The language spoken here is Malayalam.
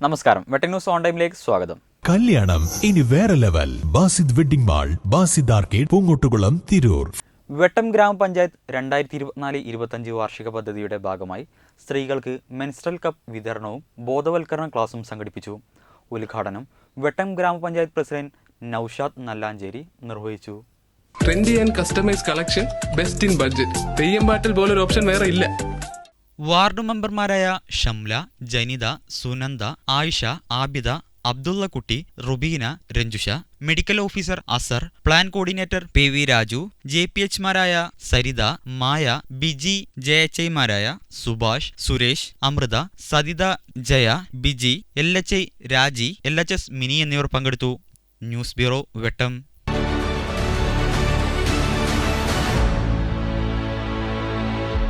നമസ്കാരം, വെട്ടം ന്യൂസ് ഓൺ ടൈമിലേക്ക് സ്വാഗതം. കല്യാണം ഇനി വേറെ level. Basid wedding mall, Basid arcade, Poongottukulam, Tirur. Vettam ഗ്രാമപഞ്ചായത്ത് 2024-25 വാർഷിക പദ്ധതിയുടെ ഭാഗമായി സ്ത്രീകൾക്ക് മെൻസ്ട്രൽ കപ്പ് വിതരണവും ബോധവൽക്കരണ ക്ലാസും സംഘടിപ്പിച്ചു. ഉദ്ഘാടനം വെട്ടം ഗ്രാമപഞ്ചായത്ത് പ്രസിഡന്റ് നൌഷാദ് നല്ലാഞ്ചേരി നിർവഹിച്ചു. Trendy and customise collection, best in budget. Theyyam പാട്ടിൽ പോലൊരു ഓപ്ഷൻ വേറെ ഇല്ല. വാർഡ് മെമ്പർമാരായ Shamla, Janitha, Sunanda, Ayisha, Abida, Abdullakutty, Rubeena, Ranjusha, medical officer Azar, plan coordinator PV Raju, JPHമാരായ സരിത, മായ, ബിജി, JHIമാരായ സുഭാഷ്, സുരേഷ്, അമൃത, സതിത, ജയ, ബിജി, LHI രാജി, LHS മിനി എന്നിവർ പങ്കെടുത്തു. ന്യൂസ് ബ്യൂറോ, വെട്ടം.